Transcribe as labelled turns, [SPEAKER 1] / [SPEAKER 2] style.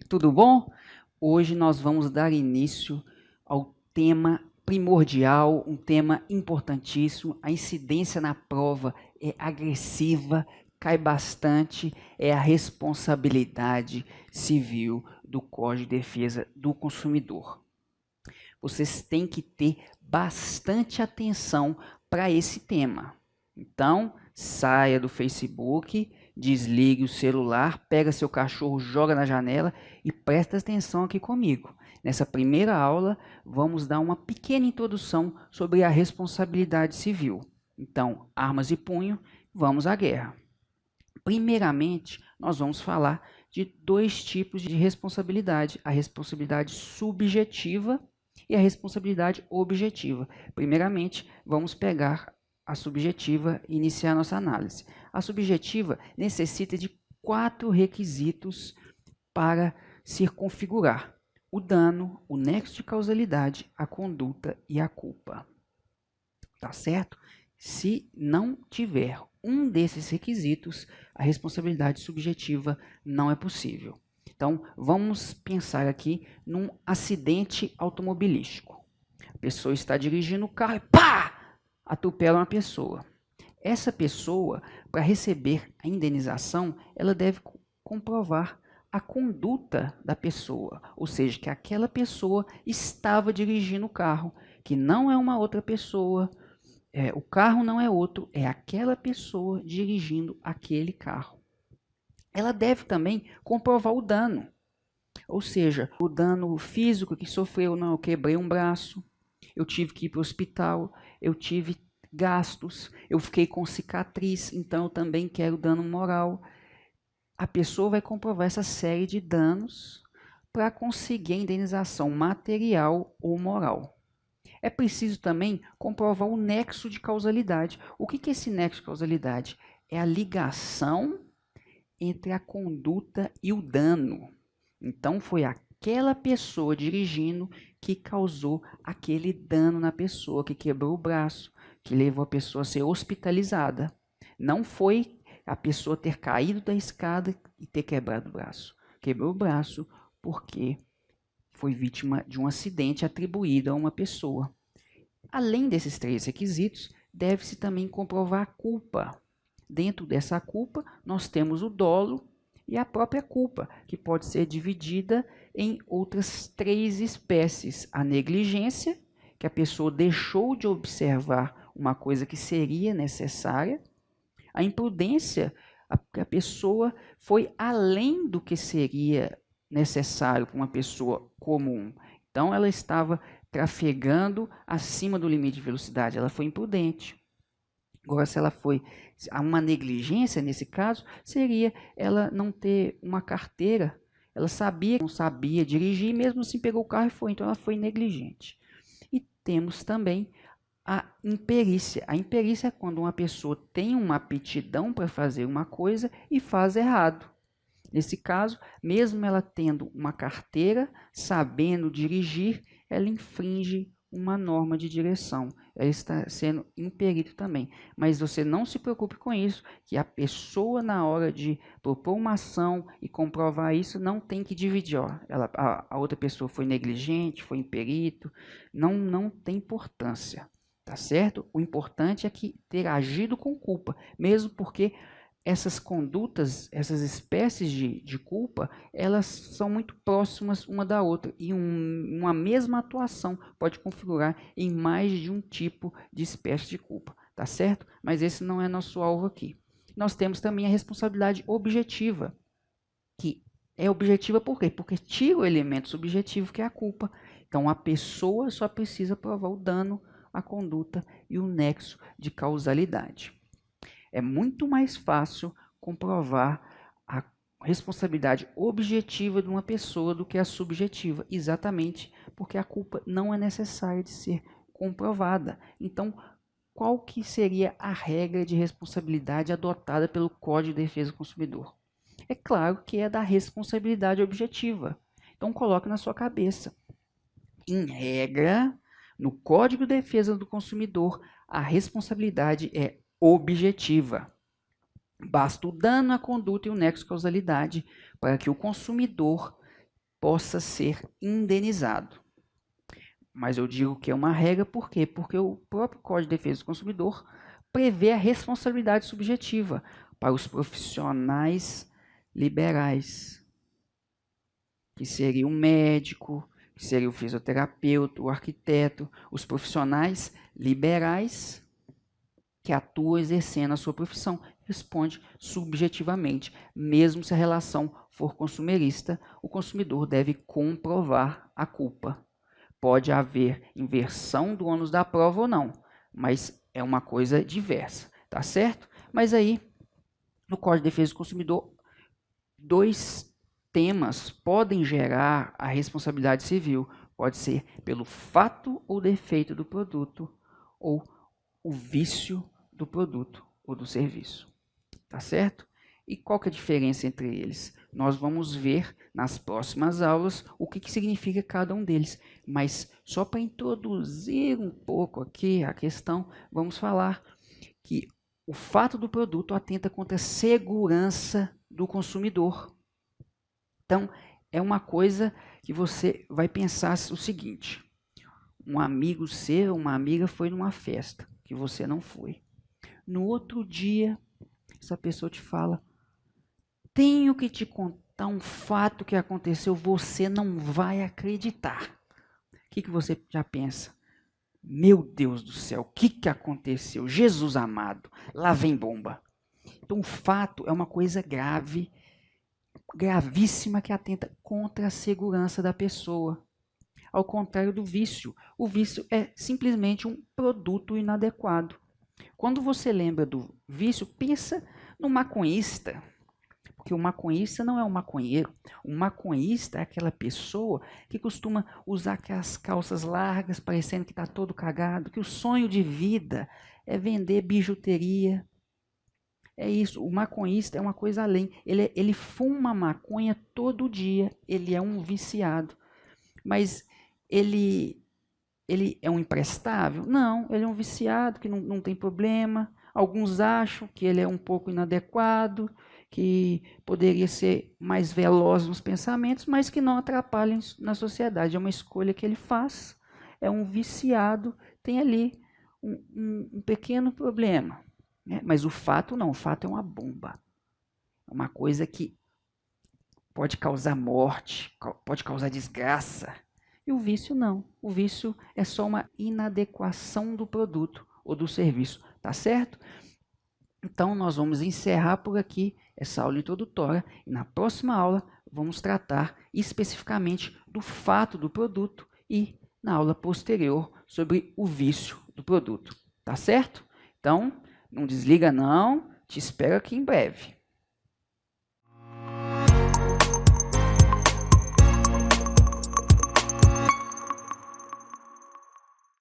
[SPEAKER 1] Tudo bom? Hoje nós vamos dar início ao tema primordial, um tema importantíssimo. A incidência na prova é agressiva, cai bastante, é a responsabilidade civil do Código de Defesa do Consumidor. Vocês têm que ter bastante atenção para esse tema. Então, saia do Facebook, desligue o celular, pega seu cachorro, joga na janela e presta atenção aqui comigo. Nessa primeira aula, vamos dar uma pequena introdução sobre a responsabilidade civil. Então, armas e punho, vamos à guerra. Primeiramente, nós vamos falar de dois tipos de responsabilidade: a responsabilidade subjetiva e a responsabilidade objetiva. Primeiramente, vamos pegar a subjetiva e iniciar a nossa análise. A subjetiva necessita de 4 requisitos para se configurar: o dano, o nexo de causalidade, a conduta e a culpa. Tá certo? Se não tiver um desses requisitos, a responsabilidade subjetiva não é possível. Então, vamos pensar aqui num acidente automobilístico. A pessoa está dirigindo o carro e pá! Atropela uma pessoa. Essa pessoa, para receber a indenização, ela deve comprovar a conduta da pessoa, ou seja, que aquela pessoa estava dirigindo o carro, que não é uma outra pessoa, o carro não é outro, é aquela pessoa dirigindo aquele carro. Ela deve também comprovar o dano, ou seja, o dano físico que sofreu. Não, eu quebrei um braço, eu tive que ir para o hospital, eu tive gastos, eu fiquei com cicatriz, então eu também quero dano moral. A pessoa vai comprovar essa série de danos para conseguir a indenização material ou moral. É preciso também comprovar o nexo de causalidade. O que é esse nexo de causalidade? É a ligação entre a conduta e o dano. Então, foi aquela pessoa dirigindo que causou aquele dano na pessoa, que quebrou o braço, que levou a pessoa a ser hospitalizada. Não foi a pessoa ter caído da escada e ter quebrado o braço. Quebrou o braço porque foi vítima de um acidente atribuído a uma pessoa. Além desses 3 requisitos, deve-se também comprovar a culpa. Dentro dessa culpa, nós temos o dolo e a própria culpa, que pode ser dividida em outras 3 espécies: a negligência, que a pessoa deixou de observar uma coisa que seria necessária; a imprudência, que a pessoa foi além do que seria necessário para uma pessoa comum. Então, ela estava trafegando acima do limite de velocidade, ela foi imprudente. Agora, se ela foi uma negligência, nesse caso, seria ela não ter uma carteira. Ela sabia que não sabia dirigir, mesmo assim pegou o carro e foi, então ela foi negligente. E temos também a imperícia. A imperícia é quando uma pessoa tem uma aptidão para fazer uma coisa e faz errado. Nesse caso, mesmo ela tendo uma carteira, sabendo dirigir, ela infringe uma norma de direção. Ela está sendo imperito também. Mas você não se preocupe com isso, que a pessoa, na hora de propor uma ação e comprovar isso, não tem que dividir. A outra pessoa foi negligente, foi imperito, não tem importância. Tá certo? O importante é que ter agido com culpa, mesmo porque essas condutas, essas espécies de culpa, elas são muito próximas uma da outra, e uma mesma atuação pode configurar em mais de um tipo de espécie de culpa, tá certo? Mas esse não é nosso alvo aqui. Nós temos também a responsabilidade objetiva, que é objetiva por quê? Porque tira o elemento subjetivo, que é a culpa. Então, a pessoa só precisa provar o dano, a conduta e o nexo de causalidade. É muito mais fácil comprovar a responsabilidade objetiva de uma pessoa do que a subjetiva, exatamente porque a culpa não é necessária de ser comprovada. Então, qual que seria a regra de responsabilidade adotada pelo Código de Defesa do Consumidor? É claro que é da responsabilidade objetiva. Então, coloque na sua cabeça. Em regra, no Código de Defesa do Consumidor, a responsabilidade é objetiva. Basta o dano à conduta e o nexo de causalidade para que o consumidor possa ser indenizado. Mas eu digo que é uma regra, por quê? Porque o próprio Código de Defesa do Consumidor prevê a responsabilidade subjetiva para os profissionais liberais, que seria o médico, que seria o fisioterapeuta, o arquiteto, os profissionais liberais que atuam exercendo a sua profissão. Responde subjetivamente. Mesmo se a relação for consumerista, o consumidor deve comprovar a culpa. Pode haver inversão do ônus da prova ou não, mas é uma coisa diversa, tá certo? Mas aí, no Código de Defesa do Consumidor, 2 temas podem gerar a responsabilidade civil. Pode ser pelo fato ou defeito do produto, ou o vício do produto ou do serviço. Tá certo? E qual que é a diferença entre eles? Nós vamos ver nas próximas aulas o que significa cada um deles. Mas só para introduzir um pouco aqui a questão, vamos falar que o fato do produto atenta contra a segurança do consumidor. Então, é uma coisa que você vai pensar o seguinte: um amigo seu, uma amiga foi numa festa que você não foi. No outro dia, essa pessoa te fala: tenho que te contar um fato que aconteceu, você não vai acreditar. O que você já pensa? Meu Deus do céu, o que aconteceu? Jesus amado, lá vem bomba. Então, o fato é uma coisa grave, gravíssima, que atenta contra a segurança da pessoa. Ao contrário do vício. O vício é simplesmente um produto inadequado. Quando você lembra do vício, pensa no maconhista. Porque o maconhista não é um maconheiro. O maconhista é aquela pessoa que costuma usar aquelas calças largas, parecendo que está todo cagado, que o sonho de vida é vender bijuteria. É isso, o maconhista é uma coisa além. Ele fuma maconha todo dia, ele é um viciado. Mas ele é um imprestável? Não, ele é um viciado que não tem problema. Alguns acham que ele é um pouco inadequado, que poderia ser mais veloz nos pensamentos, mas que não atrapalhem na sociedade. É uma escolha que ele faz, é um viciado, tem ali um pequeno problema. Né? Mas o fato não, o fato é uma bomba. É uma coisa que pode causar morte, pode causar desgraça. E o vício não. O vício é só uma inadequação do produto ou do serviço, tá certo? Então, nós vamos encerrar por aqui essa aula introdutória e na próxima aula vamos tratar especificamente do fato do produto e na aula posterior sobre o vício do produto, tá certo? Então, não desliga não, te espero aqui em breve.